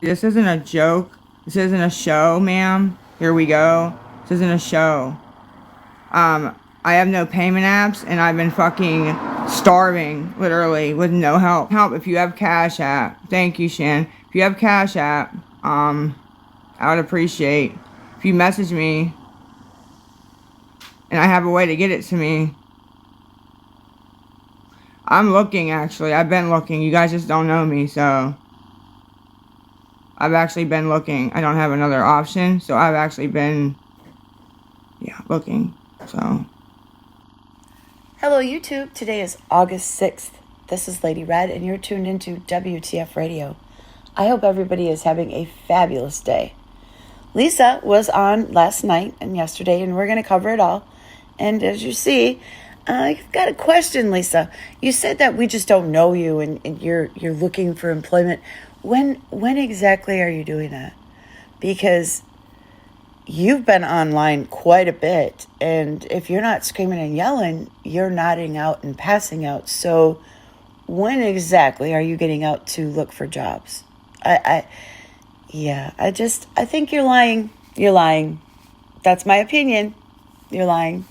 This isn't a joke. This isn't a show, ma'am. Here we go. This isn't a show. I have no payment apps, and I've been fucking starving, literally, with no help. If you have Cash App. Thank you, Shan. If you have Cash App, I would appreciate if you message me, and I have a way to get it to me. I'm looking, actually. I've been looking. You guys just don't know me, so I've actually been looking. I don't have another option, so I've actually been, looking, so. Hello, YouTube. Today is August 6th. This is Lady Red, and you're tuned into WTF Radio. I hope everybody is having a fabulous day. Lisa was on last night and yesterday, and we're going to cover it all. And as you see, I've got a question, Lisa. You said that we just don't know you, and you're looking for employment. When exactly are you doing that? Because you've been online quite a bit, and if you're not screaming and yelling, you're nodding out and passing out. So when exactly are you getting out to look for jobs? I think you're lying. You're lying. That's my opinion. You're lying.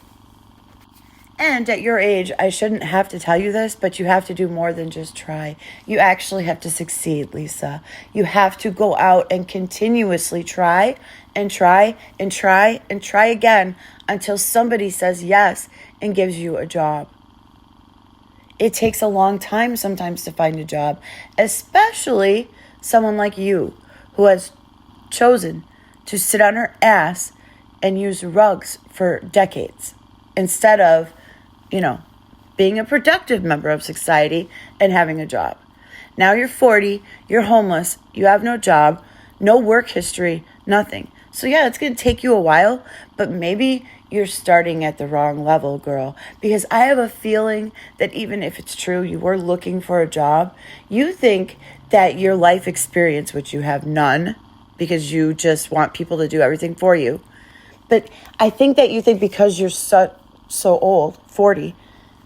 And at your age, I shouldn't have to tell you this, but you have to do more than just try. You actually have to succeed, Lisa. You have to go out and continuously try and try and try and try again until somebody says yes and gives you a job. It takes a long time sometimes to find a job, especially someone like you who has chosen to sit on her ass and use rugs for decades instead of being a productive member of society and having a job. Now you're 40, you're homeless, you have no job, no work history, nothing. So yeah, it's going to take you a while, but maybe you're starting at the wrong level, girl. Because I have a feeling that even if it's true, you were looking for a job, you think that your life experience, which you have none, because you just want people to do everything for you. But I think that you think because you're so old, 40,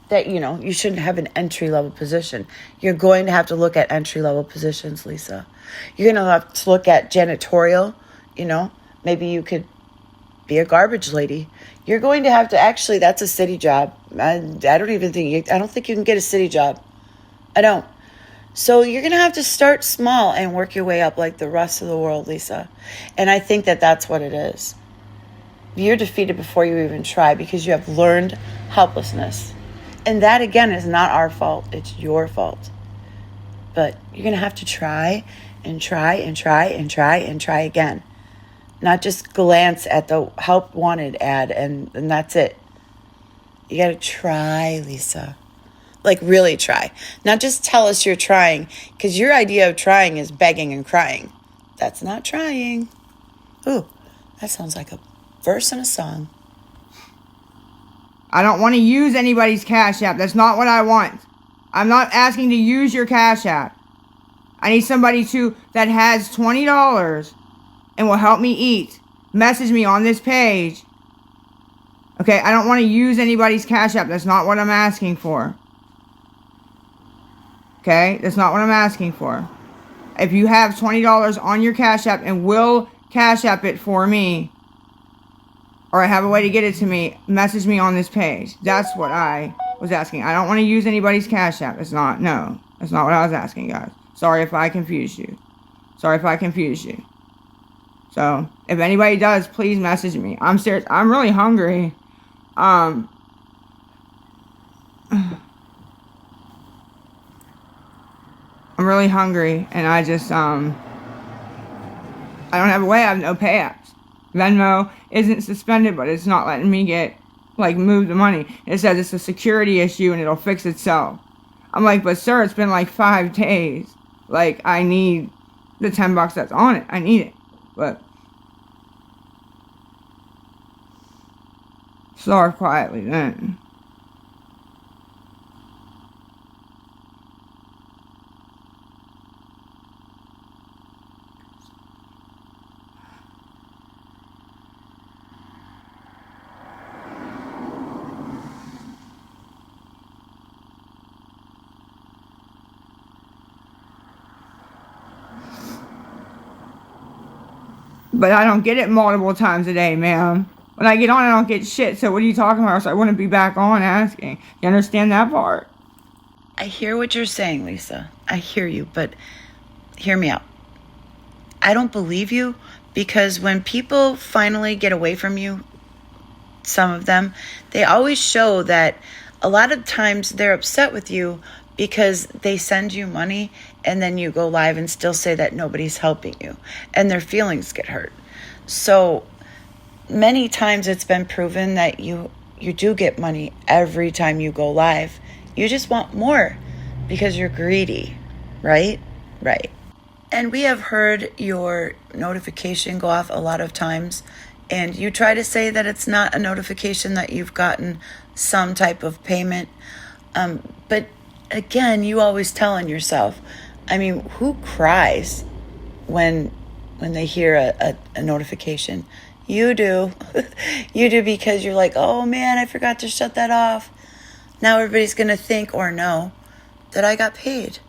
that, you shouldn't have an entry-level position. You're going to have to look at entry-level positions, Lisa. You're going to have to look at janitorial, Maybe you could be a garbage lady. You're going to have to, actually, that's a city job. I don't think you can get a city job. I don't. So you're going to have to start small and work your way up like the rest of the world, Lisa. And I think that that's what it is. You're defeated before you even try because you have learned helplessness. And that, again, is not our fault. It's your fault. But you're going to have to try and try and try and try and try again. Not just glance at the help wanted ad and that's it. You got to try, Lisa. Like, really try. Not just tell us you're trying, because your idea of trying is begging and crying. That's not trying. Ooh, that sounds like a verse in a song. I don't want to use anybody's Cash App. That's not what I want. I'm not asking to use your Cash App. I need somebody that has $20 and will help me eat. Message me on this page. Okay, I don't want to use anybody's Cash App. That's not what I'm asking for. Okay, that's not what I'm asking for. If you have $20 on your Cash App and will Cash App it for me, or I have a way to get it to me, message me on this page. That's what I was asking. I don't want to use anybody's Cash App. That's not what I was asking, guys. Sorry if I confused you. So, if anybody does, please message me. I'm serious. I'm really hungry. I'm really hungry, and I just, I don't have a way. I have no pay apps. Venmo isn't suspended, but it's not letting me move the money. It says it's a security issue and it'll fix itself. I'm like, but sir, it's been 5 days. I need the $10 that's on it. I need it. But starve quietly then. But I don't get it multiple times a day, ma'am. When I get on, I don't get shit. So what are you talking about? So I wouldn't be back on asking. You understand that part? I hear what you're saying, Lisa. I hear you, but hear me out. I don't believe you because when people finally get away from you, some of them, they always show that a lot of times they're upset with you because they send you money and then you go live and still say that nobody's helping you and their feelings get hurt. So many times it's been proven that you do get money every time you go live. You just want more because you're greedy, right? Right. And we have heard your notification go off a lot of times, and you try to say that it's not a notification that you've gotten some type of payment. But again, you always tell on yourself. I mean, who cries when they hear a notification? You do. You do because you're like, oh man, I forgot to shut that off. Now everybody's going to think or know that I got paid.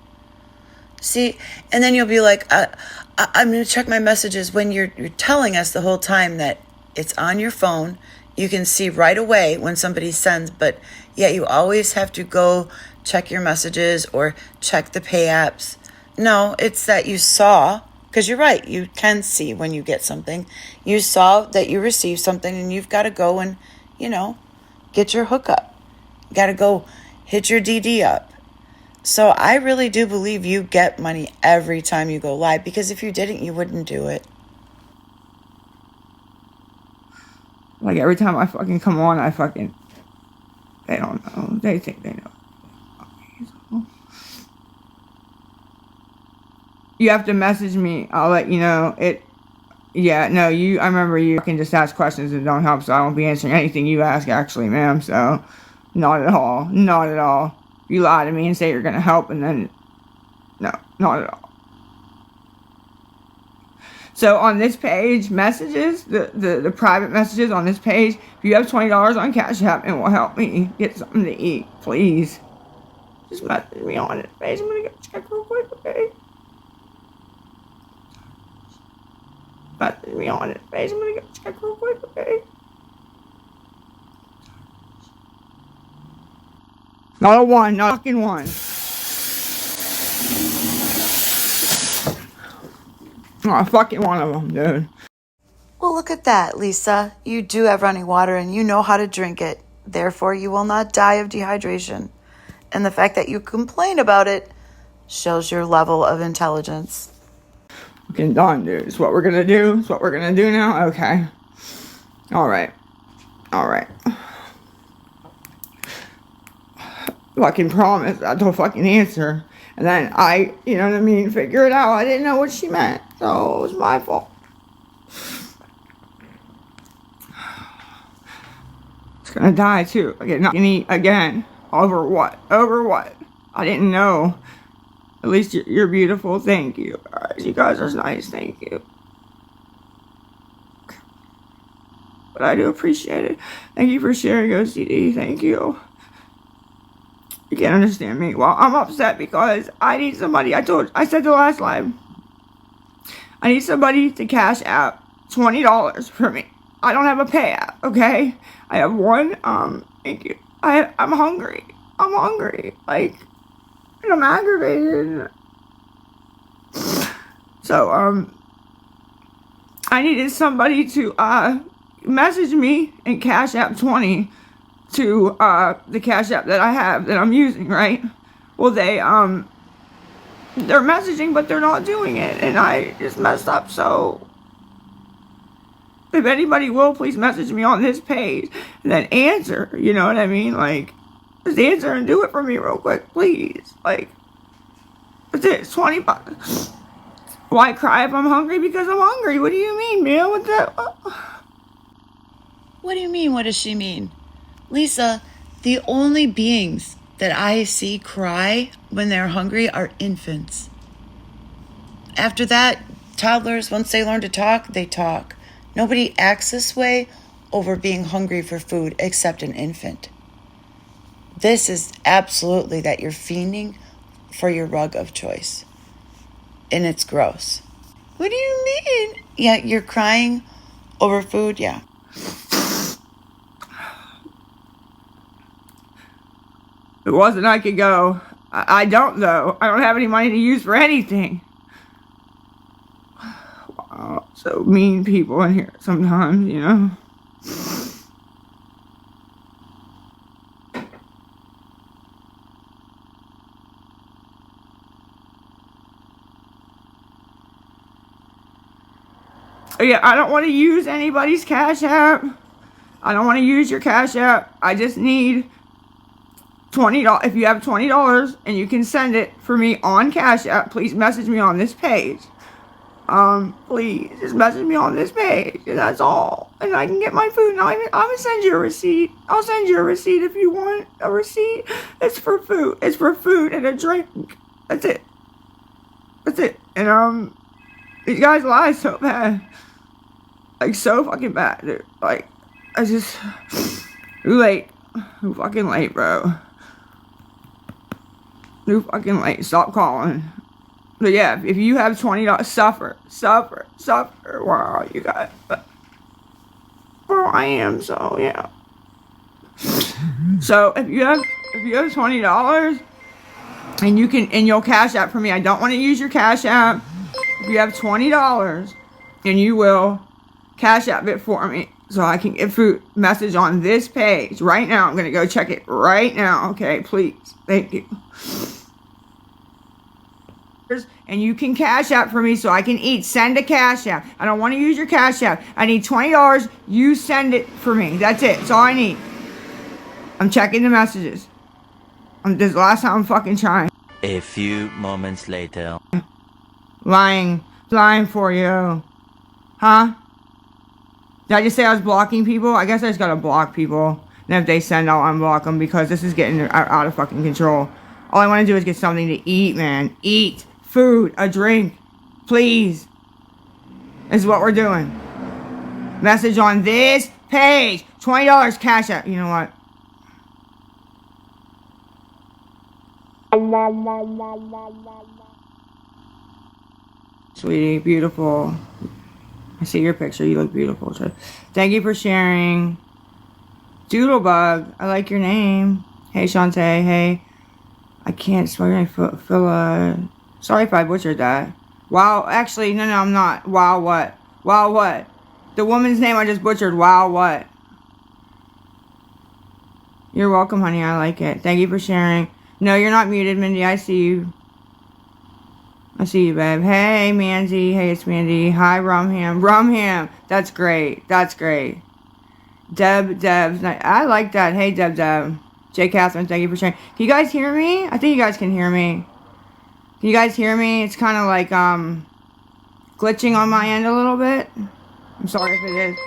See, and then you'll be like, I'm going to check my messages when you're telling us the whole time that it's on your phone. You can see right away when somebody sends, but yet you always have to go check your messages or check the pay apps. No, it's that you saw, because you're right, you can see when you get something. You saw that you received something and you've got to go and, get your hookup. You got to go hit your DD up. So I really do believe you get money every time you go live, because if you didn't, you wouldn't do it. Like every time I fucking come on, they don't know. They think they know. You have to message me. I'll let you know. I remember you can just ask questions that don't help, so I won't be answering anything you ask, actually, ma'am. So, not at all. Not at all. You lie to me and say you're going to help, and then, no, not at all. So on this page, messages, the private messages on this page, if you have $20 on Cash App, it will help me get something to eat, please. Just message me on it, page. I'm going to go check real quick, okay? Message me on it, page. I'm going to go check real quick, okay? Not a one, not a fucking one. Not a fucking one of them, dude. Well, look at that, Lisa. You do have running water and you know how to drink it. Therefore, you will not die of dehydration. And the fact that you complain about it shows your level of intelligence. Fucking done, dude. It's what we're gonna do. It's what we're gonna do now. Okay. Alright. Fucking promise. That's a fucking answer. And then figure it out. I didn't know what she meant. So it was my fault. It's gonna die too. Not gonna eat again. Over what? I didn't know. At least you're beautiful. Thank you, guys. You guys are nice. Thank you. But I do appreciate it. Thank you for sharing OCD. Thank you. You can't understand me. Well, I'm upset because I need somebody. I said the last live. I need somebody to Cash App $20 for me. I don't have a pay app, okay? I have one. Thank you. I'm hungry. Like, and I'm aggravated. So, I needed somebody to, message me and Cash App 20 to, the Cash App that I have that I'm using, right? Well, they're messaging, but they're not doing it, and I just messed up, so if anybody will, please message me on this page, and then answer, you know what I mean? Like, just answer and do it for me real quick, please. Like, that's it, it's $20. Why cry if I'm hungry? Because I'm hungry. What do you mean, man? What do you mean, what does she mean? Lisa, the only beings that I see cry when they're hungry are infants. After that, toddlers, once they learn to talk, they talk. Nobody acts this way over being hungry for food except an infant. This is absolutely that you're fiending for your rug of choice. And it's gross. What do you mean? Yeah, you're crying over food? Yeah. If it wasn't, I could go. I don't, though. I don't have any money to use for anything. Wow, so mean people in here sometimes, you know? Yeah, I don't want to use anybody's Cash App. I don't want to use your Cash App. I just need $20. If you have $20 and you can send it for me on Cash App, please message me on this page. Please just message me on this page, and that's all. And I can get my food. And I'm gonna send you a receipt. I'll send you a receipt if you want a receipt. It's for food. It's for food and a drink. That's it. That's it. And these guys lie so bad. Like, so fucking bad, dude. Like, I just... Too late. Too fucking late, bro. Too fucking late. Stop calling. But yeah, if you have $20, suffer. Wow, you got... Well, I am, so, yeah. So, if you have $20, and you can... And you'll Cash App for me. I don't want to use your Cash App. If you have $20, and you will... Cash App it for me so I can get food. Message on this page right now. I'm gonna go check it right now. Okay, please. Thank you. And you can Cash App for me so I can eat. Send a Cash App. I don't want to use your Cash App. I need $20. You send it for me. That's it. That's all I need. I'm checking the messages. This is the last time I'm fucking trying. A few moments later. Lying for you. Huh? Did I just say I was blocking people? I guess I just gotta block people. And if they send, I'll unblock them because this is getting out of fucking control. All I want to do is get something to eat, man. Eat. Food. A drink. Please. This is what we're doing. Message on this page. $20 Cash App. You know what? Sweetie, beautiful. I see your picture. You look beautiful. Thank you for sharing. Doodlebug. I like your name. Hey, Shantae. Hey. I can't spell your name. Sorry if I butchered that. Wow. Actually, no, I'm not. Wow, what? Wow, what? The woman's name I just butchered. Wow, what? You're welcome, honey. I like it. Thank you for sharing. No, you're not muted, Mindy. I see you. I see you, babe. Hey, Mandy. Hey, it's Mandy. Hi, Rumham. Rumham. That's great. That's great. Deb. I like that. Hey, Deb. J. Catherine, thank you for sharing. Can you guys hear me? I think you guys can hear me. Can you guys hear me? It's kind of like, glitching on my end a little bit. I'm sorry if it is.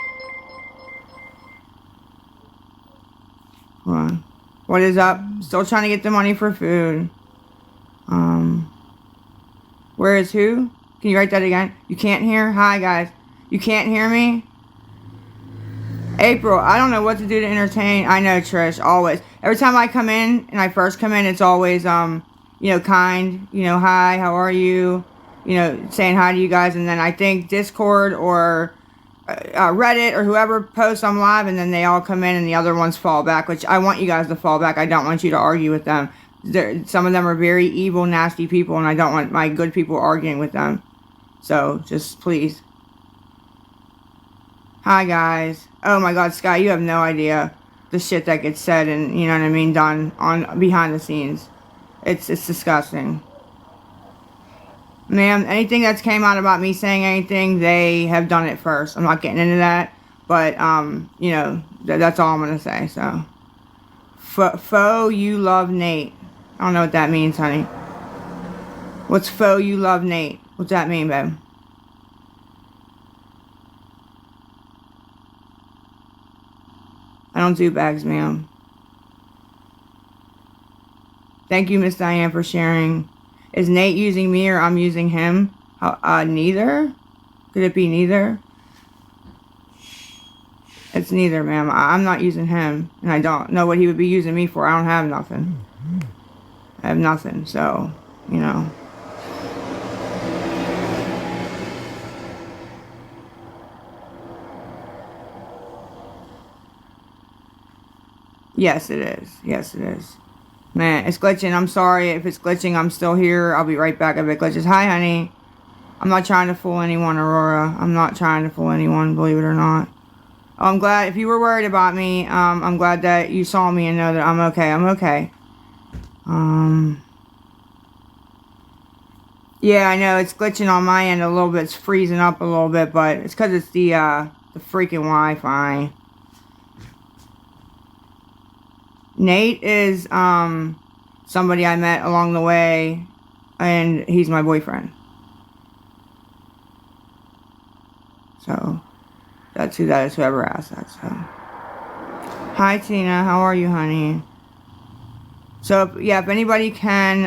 Hold on. What is up? Still trying to get the money for food. Where is who? Can you write that again? You can't hear? Hi, guys. You can't hear me? April, I don't know what to do to entertain. I know, Trish, always. Every time I come in, and I first come in, it's always, kind, hi, how are you? Saying hi to you guys. And then I think Discord or Reddit or whoever posts I'm live, and then they all come in and the other ones fall back, which I want you guys to fall back. I don't want you to argue with them. Some of them are very evil, nasty people, and I don't want my good people arguing with them. So, just please. Hi, guys. Oh my God, Sky, you have no idea the shit that gets said and, you know what I mean, done on behind the scenes. It's disgusting. Ma'am, anything that's came out about me saying anything, they have done it first. I'm not getting into that, but, that's all I'm going to say, so. Faux, you love Nate. I don't know what that means, honey. What's faux, you love Nate? What's that mean, babe? I don't do bags, ma'am. Thank you, Miss Diane, for sharing. Is Nate using me or I'm using him? Neither? Could it be neither? It's neither, ma'am. I'm not using him, and I don't know what he would be using me for. I don't have nothing. I have nothing, so, Yes, it is. Yes, it is. Man, it's glitching. I'm sorry if it's glitching. I'm still here. I'll be right back if it glitches. Hi, honey. I'm not trying to fool anyone, Aurora. I'm not trying to fool anyone, believe it or not. I'm glad, if you were worried about me, I'm glad that you saw me and know that I'm okay. I'm okay. Yeah, I know, it's glitching on my end a little bit. It's freezing up a little bit, but it's because it's the freaking Wi-Fi. Nate is, somebody I met along the way, and he's my boyfriend. So, that's who that is, whoever asked that, so. Hi, Tina, how are you, honey? So, yeah, if anybody can,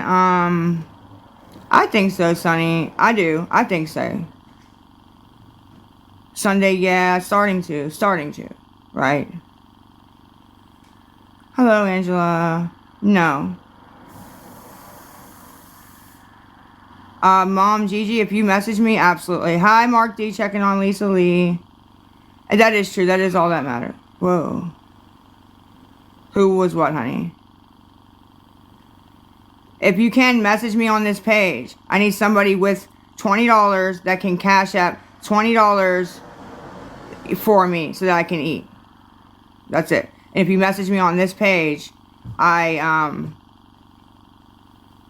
I think so, Sonny. I do. I think so. Sunday, yeah, starting to, right? Hello, Angela. No. Mom, Gigi, if you message me, absolutely. Hi, Mark D, checking on Lisa Lee. And that is true. That is all that matters. Whoa. Who was what, honey? If you can, message me on this page. I need somebody with $20 that can cash app $20 for me so that I can eat. That's it. And if you message me on this page, that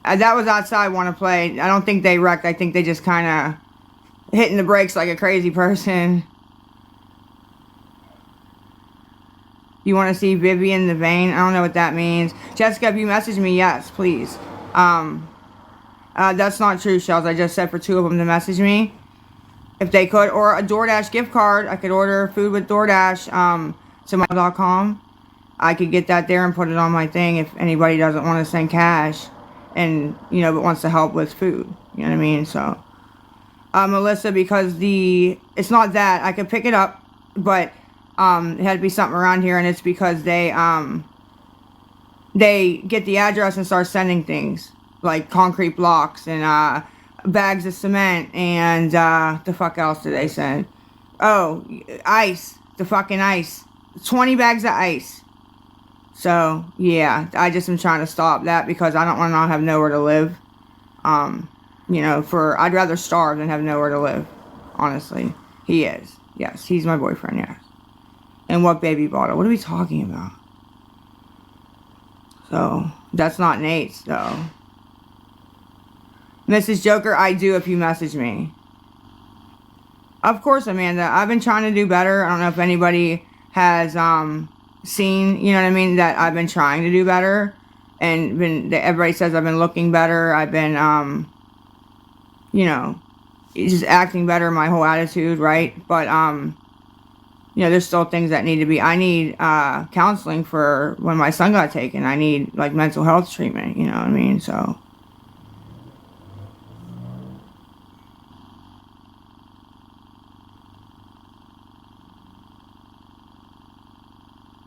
was outside want to play. I don't think they wrecked. I think they just kind of hitting the brakes like a crazy person. You want to see Vivian the Vein? I don't know what that means. Jessica, if you message me, yes, please. That's not true, Shells. I just said for 2 of them to message me. If they could. Or a DoorDash gift card. I could order food with DoorDash to my.com. I could get that there and put it on my thing if anybody doesn't want to send cash. And, you know, but wants to help with food. You know what I mean? So, Melissa, because it's not that. I could pick it up, but it had to be something around here, and it's because they get the address and start sending things like concrete blocks and bags of cement and the fuck else do they send? Oh, ice, the fucking ice, 20 bags of ice. So yeah, I just am trying to stop that because I don't want to not have nowhere to live. You know, I'd rather starve than have nowhere to live. Honestly, he is. Yes, he's my boyfriend. Yes. And what baby bottle? What are we talking about? So, that's not Nate's, though. Mrs. Joker, I do if you message me. Of course, Amanda. I've been trying to do better. I don't know if anybody has seen, you know what I mean, that I've been trying to do better. And everybody says I've been looking better. I've been, you know, just acting better, my whole attitude, right? But, you know, there's still things that need to be. I need counseling for when my son got taken. I need, like, mental health treatment, you know what I mean? So.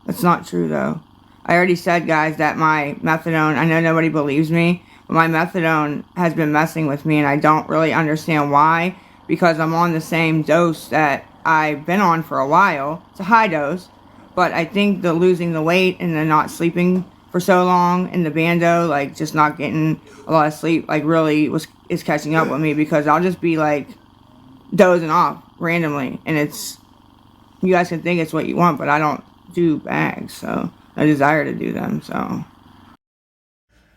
That's not true, though. I already said, guys, that my methadone, I know nobody believes me, but my methadone has been messing with me, and I don't really understand why, because I'm on the same dose that I've been on for a while. It's a high dose, but I think the losing the weight and the not sleeping for so long and the bando, like just not getting a lot of sleep, like really is catching up with me because I'll just be like dozing off randomly, and you guys can think it's what you want, but I don't do bags, so I desire to do them, so.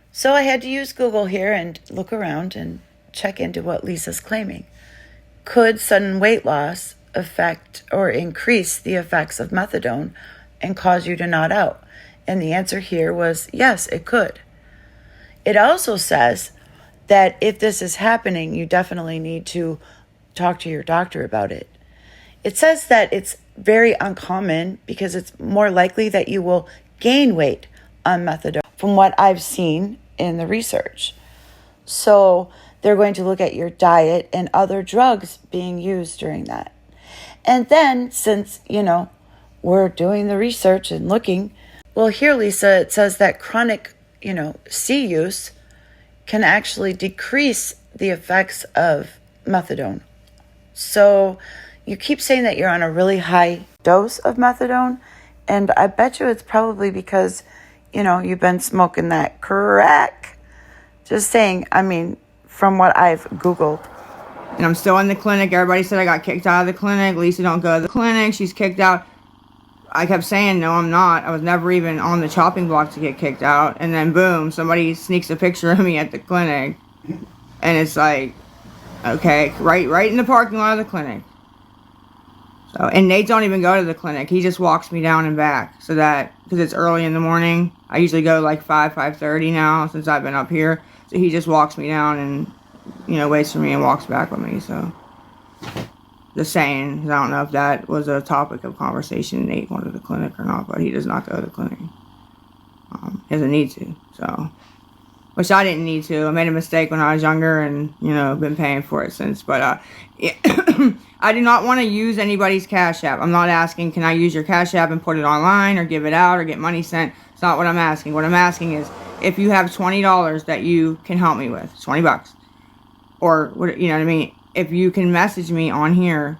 So I had to use Google here and look around and check into what Lisa's claiming. Could sudden weight loss affect or increase the effects of methadone and cause you to nod out? And the answer here was yes, it could. It also says that if this is happening, you definitely need to talk to your doctor about it. It says that it's very uncommon because it's more likely that you will gain weight on methadone from what I've seen in the research. So they're going to look at your diet and other drugs being used during that. And then since, you know, we're doing the research and looking, well, here, Lisa, it says that chronic, you know, C use can actually decrease the effects of methadone. So you keep saying that you're on a really high dose of methadone, And I bet you it's probably because, you've been smoking that crack. Just saying, I mean, from what I've Googled. And I'm still in the clinic. Everybody said I got kicked out of the clinic. Lisa, don't go to the clinic. She's kicked out. I kept saying, no, I'm not. I was never even on the chopping block to get kicked out. And then, boom, somebody sneaks a picture of me at the clinic. And it's like, okay, right in the parking lot of the clinic. So, and Nate don't even go to the clinic. He just walks me down and back. So that, because it's early in the morning. I usually go like 5:30 now since I've been up here. So he just walks me down and, waits for me and walks back with me. So, just saying, 'cause I don't know if that was a topic of conversation. Nate wanted to the clinic or not, but he does not go to the clinic. He doesn't need to. So, which I didn't need to. I made a mistake when I was younger and, been paying for it since. But, yeah. I do not want to use anybody's Cash App. I'm not asking, can I use your Cash App and put it online or give it out or get money sent? It's not what I'm asking. What I'm asking is if you have $20 that you can help me with, $20, or what, you know what I mean? If you can message me on here,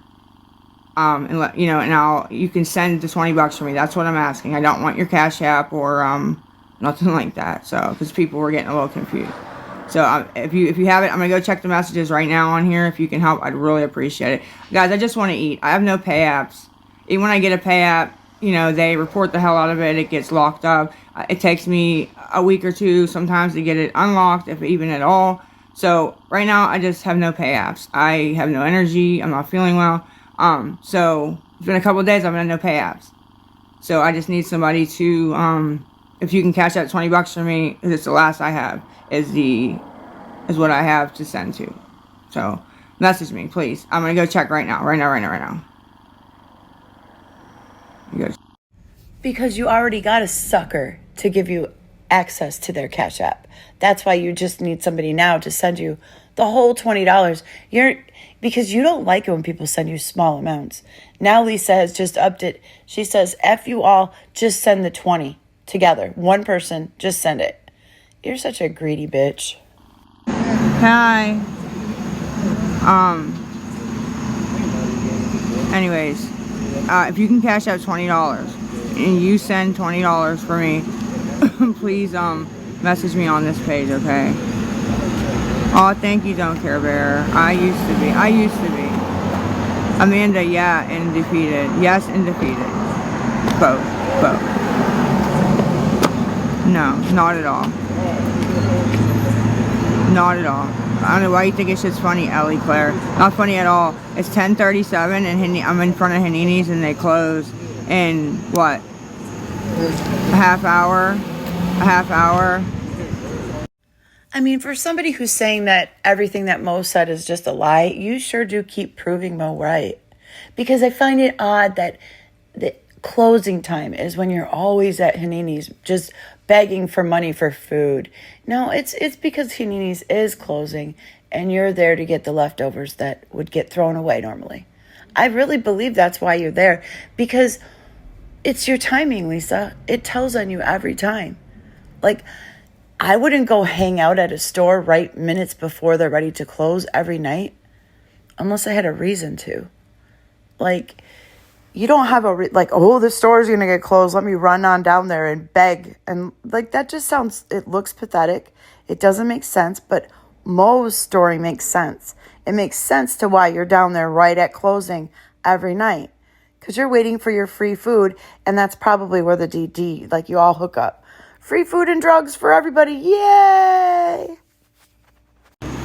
and let and you can send the $20 for me. That's what I'm asking. I don't want your Cash App or nothing like that. So because people were getting a little confused. So if you have it, I'm gonna go check the messages right now on here. If you can help, I'd really appreciate it, guys. I just want to eat. I have no pay apps. Even when I get a pay app, they report the hell out of it. It gets locked up. It takes me a week or two sometimes to get it unlocked, if even at all. So right now, I just have no pay apps. I have no energy. I'm not feeling well. So it's been a couple of days. I've been on no pay apps. So I just need somebody to, if you can cash out $20 for me, because it's the last I have, is what I have to send to. So message me, please. I'm gonna go check right now. Right now. Because you already got a sucker to give you access to their Cash App. That's why you just need somebody now to send you the whole $20. Because you don't like it when people send you small amounts. Now Lisa has just upped it. She says, F you all, just send the 20 together. One person, just send it. You're such a greedy bitch. Hi. Anyways, if you can cash out $20 and you send $20 for me, please message me on this page, okay? Oh, thank you, Don't Care Bear. I used to be. Amanda, yeah, and defeated. Yes, and defeated. Both. No, not at all. Not at all. I don't know why you think it's just funny, Ellie Claire. Not funny at all. It's 10:37 and I'm in front of Hanini's and they close in what? A half hour? I mean, for somebody who's saying that everything that Mo said is just a lie, you sure do keep proving Mo right. Because I find it odd that the closing time is when you're always at Hanini's just begging for money for food. No, it's because Hanini's is closing and you're there to get the leftovers that would get thrown away normally. I really believe that's why you're there, because it's your timing, Lisa. It tells on you every time. Like, I wouldn't go hang out at a store right minutes before they're ready to close every night unless I had a reason to. Like, you don't have the store's going to get closed. Let me run on down there and beg. And that just it looks pathetic. It doesn't make sense, but Mo's story makes sense. It makes sense to why you're down there right at closing every night. Because you're waiting for your free food, and that's probably where the DD, you all hook up. Free food and drugs for everybody. Yay!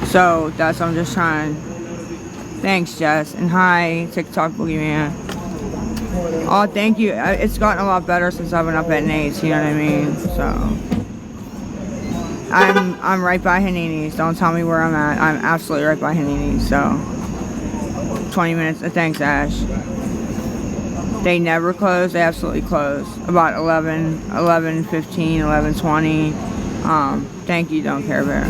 So that's what I'm just trying. Thanks, Jess. And hi, TikTok Boogeyman. Oh, thank you. It's gotten a lot better since I've been up at Nate's, you know what I mean? So I'm right by Hanini's. Don't tell me where I'm at. I'm absolutely right by Hanini's. So 20 minutes. Thanks, Ash. They never close. They absolutely close. About 11:15, 11:20. Thank you, Don't Care Bear.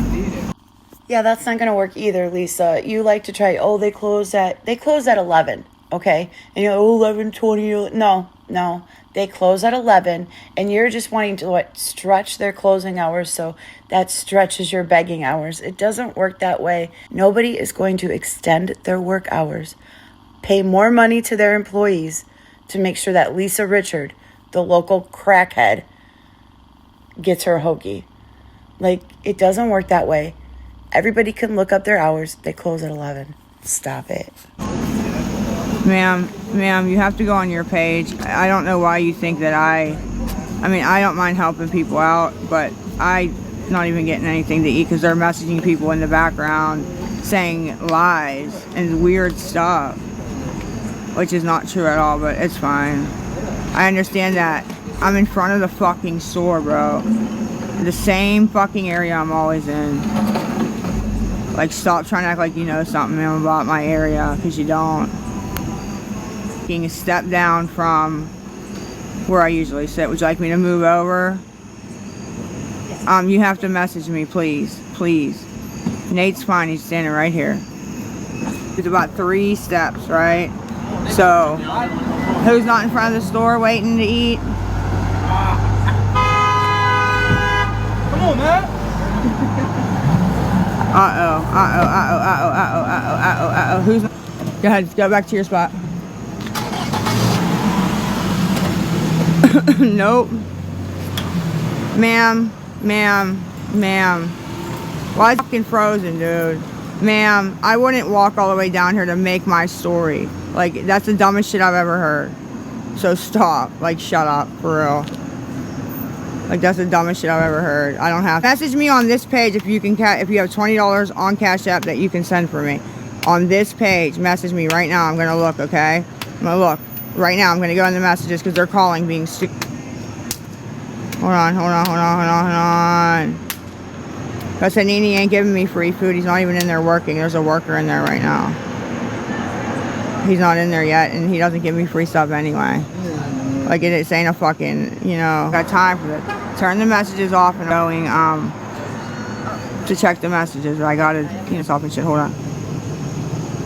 Yeah, that's not going to work either, Lisa. You like to try, they close at 11, okay? And you're 11:20. No. They close at 11, and you're just wanting to stretch their closing hours, so that stretches your begging hours. It doesn't work that way. Nobody is going to extend their work hours, pay more money to their employees to make sure that Lisa Richard the local crackhead gets her hoagie. Like, it doesn't work that way. Everybody can look up their hours. They close at 11. Stop it. Ma'am, you have to go on your page. I don't know why you think that I mean, I don't mind helping people out, but I'm not even getting anything to eat because they're messaging people in the background saying lies and weird stuff, which is not true at all, but it's fine. I understand that. I'm in front of the fucking store, bro. The same fucking area I'm always in. Like, stop trying to act like you know something about my area, because you don't. Taking a step down from where I usually sit. Would you like me to move over? You have to message me, please. Please. Nate's fine. He's standing right here. It's about 3 steps, right? So, who's not in front of the store waiting to eat? Come on, man. Uh-oh. Who's... Go ahead. Go back to your spot. Nope. Ma'am. Why is it fucking frozen, dude? Ma'am, I wouldn't walk all the way down here to make my story. Like, that's the dumbest shit I've ever heard. So stop. Like, shut up, for real. Like, that's the dumbest shit I've ever heard. I don't have... Message me on this page if you can... if you have $20 on Cash App that you can send for me. On this page, message me right now. I'm gonna look, okay? I'm gonna look. Right now, I'm gonna go in the messages because they're calling being stupid. Hold on. Because Hanini ain't giving me free food. He's not even in there working. There's a worker in there right now. He's not in there yet, and he doesn't give me free stuff anyway. Like, it ain't a fucking, you know, got time for this. Turn the messages off and going, to check the messages. I gotta, you know, stop and shit. Hold on.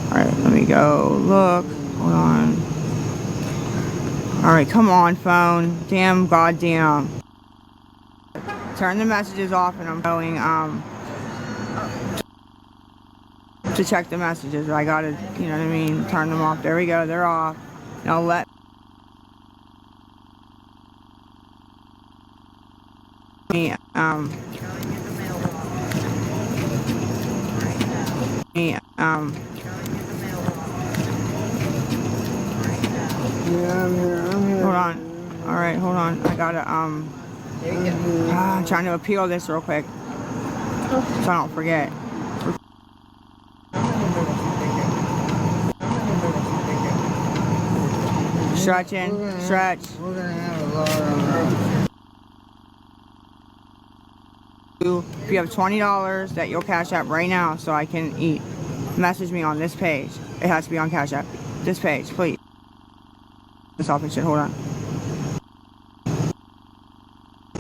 Alright, let me go look. Hold on. Alright, come on, phone. Damn, goddamn. Turn the messages off and I'm going, to check the messages. I gotta, you know what I mean, turn them off. There we go, they're off. Now let me, Yeah, I'm here. hold on. Alright, hold on. I gotta, I'm trying to appeal this real quick. So I don't forget. Stretching, stretch. We're gonna have a lot of... If you have $20 that you'll Cash App right now so I can eat, message me on this page. It has to be on Cash App. This page, please. This off and shit, hold on.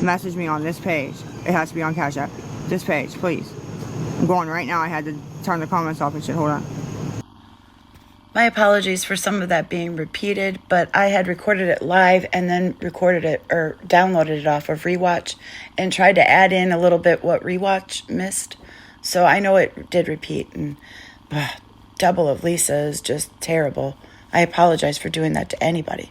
Message me on this page. It has to be on Cash App. This page, please. I'm going right now. I had to turn the comments off and shit, hold on. My apologies for some of that being repeated, but I had recorded it live and then recorded it or downloaded it off of Rewatch and tried to add in a little bit what Rewatch missed. So I know it did repeat, and double of Lisa is just terrible. I apologize for doing that to anybody.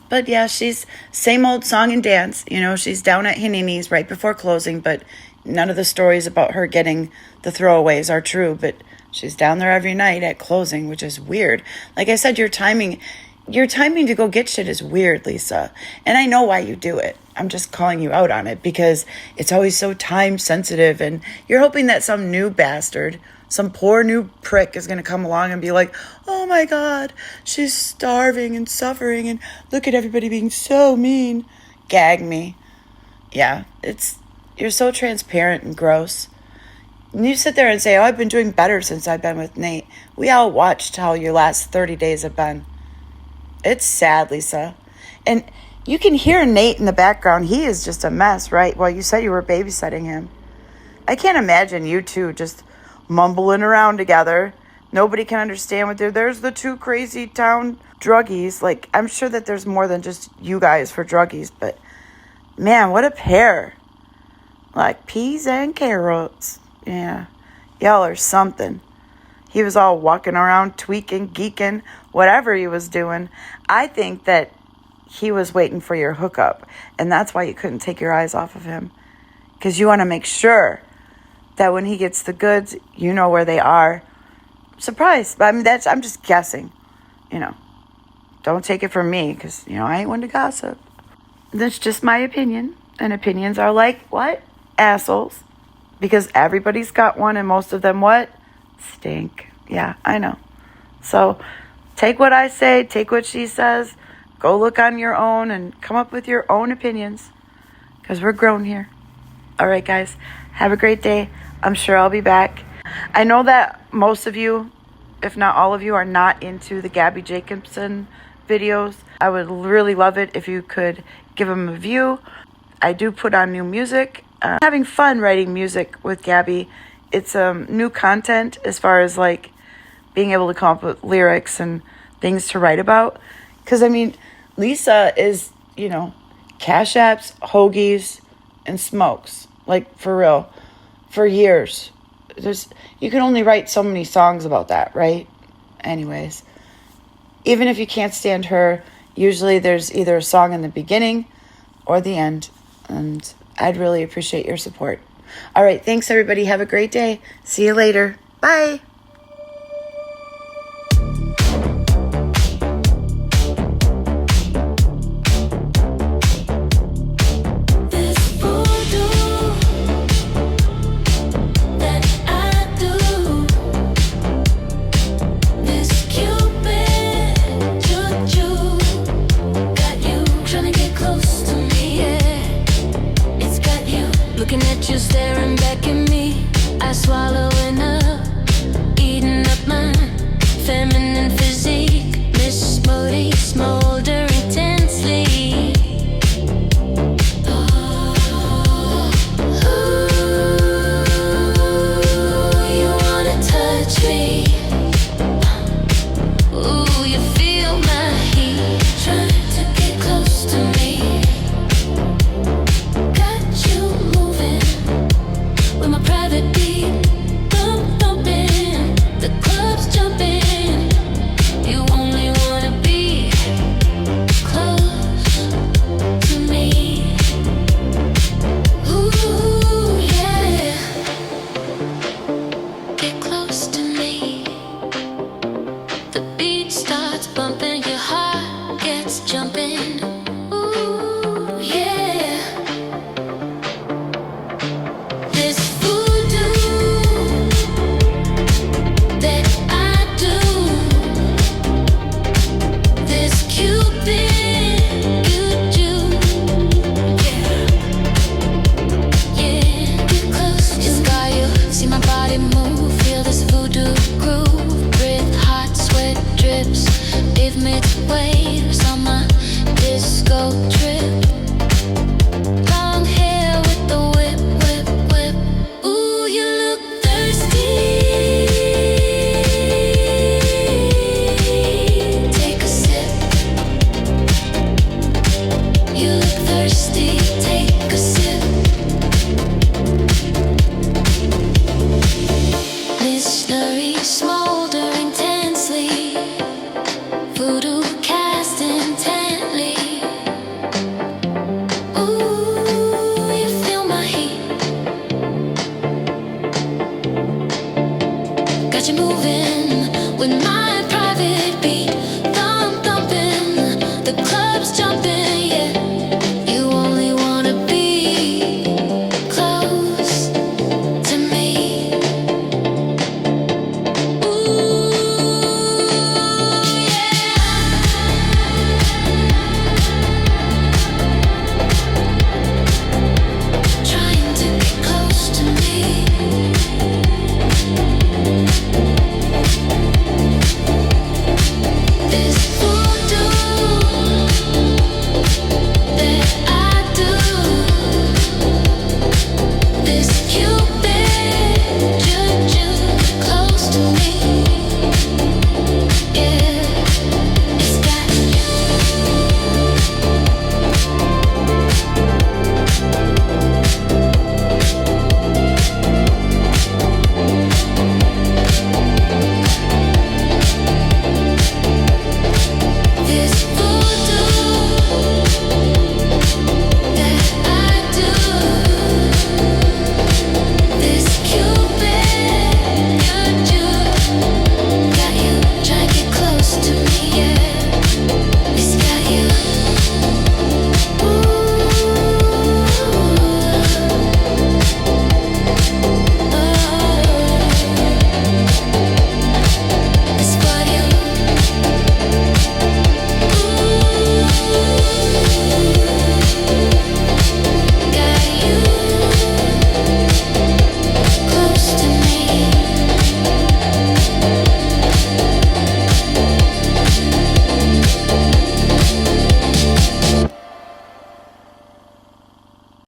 But yeah, she's same old song and dance. You know, she's down at Hanini's right before closing, but none of the stories about her getting the throwaways are true, but she's down there every night at closing, which is weird. Like I said, your timing to go get shit is weird, Lisa. And I know why you do it. I'm just calling you out on it because it's always so time sensitive, and you're hoping that some new bastard, some poor new prick is going to come along and be like, oh my God, she's starving and suffering and look at everybody being so mean. Gag me. Yeah, you're so transparent and gross. And you sit there and say, oh, I've been doing better since I've been with Nate. We all watched how your last 30 days have been. It's sad, Lisa. And you can hear Nate in the background. He is just a mess, right? Well, you said you were babysitting him. I can't imagine you two just mumbling around together. Nobody can understand what there's the two crazy town druggies. Like, I'm sure that there's more than just you guys for druggies, but man, what a pair. Like peas and carrots. Yeah, y'all are something. He was all walking around, tweaking, geeking, whatever he was doing. I think that he was waiting for your hookup. And that's why you couldn't take your eyes off of him. Because you want to make sure that when he gets the goods, you know where they are. Surprise. I mean, I'm just guessing. You know, don't take it from me because, you know, I ain't one to gossip. That's just my opinion. And opinions are like, what? Assholes. Because everybody's got one and most of them what? Stink. Yeah, I know. So take what I say, take what she says, go look on your own and come up with your own opinions. Because we're grown here. All right, guys. Have a great day. I'm sure I'll be back. I know that most of you, if not all of you, are not into the Gabby Jacobson videos. I would really love it if you could give them a view. I do put on new music. Having fun writing music with Gabby. It's new content as far as like being able to come up with lyrics and things to write about. Because, I mean, Lisa is, you know, Cash Apps, hoagies, and smokes. Like, for real. For years. You can only write so many songs about that, right? Anyways. Even if you can't stand her, usually there's either a song in the beginning or the end. And I'd really appreciate your support. All right. Thanks, everybody. Have a great day. See you later. Bye. Looking at you, staring back at me. I swallowing up, eating up my feminine physique. Miss Moody, smolder intensely. Oh, ooh, you wanna touch me? Ooh, you feel my heat, trying to get close to me. Got you moving with my